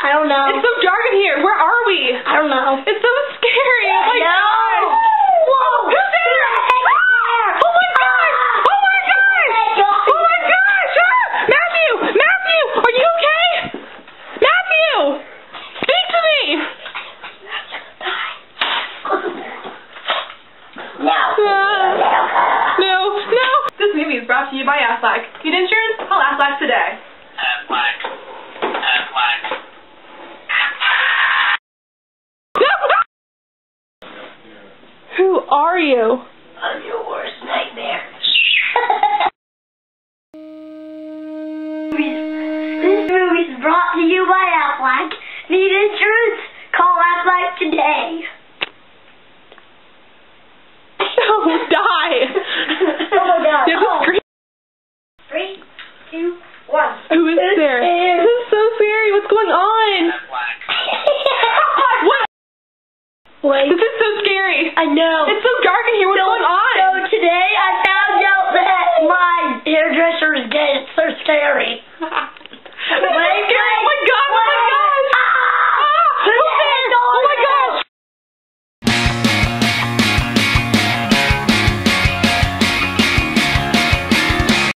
I don't know. It's so dark in here. Where are we? I don't know. It's so scary. Oh my God. Whoa! Who's there? Oh my gosh! Oh my gosh! Oh my gosh! Ah! Matthew! Matthew! Are you okay? Matthew! Speak to me! No. This movie is brought to you by Aflac. Need insurance? Call Aflac today. Aflac. Who are you? I'm your worst nightmare. This movie is brought to you by Aflac. Need insurance? Call Aflac today. Oh, die! Oh my God. It was great. 3, 2, 1. Who is there? This is so scary. What's going on? What? Wait. This is so scary. I know. It's so dark in here. What's going on? So today I found out that my hairdresser is dead.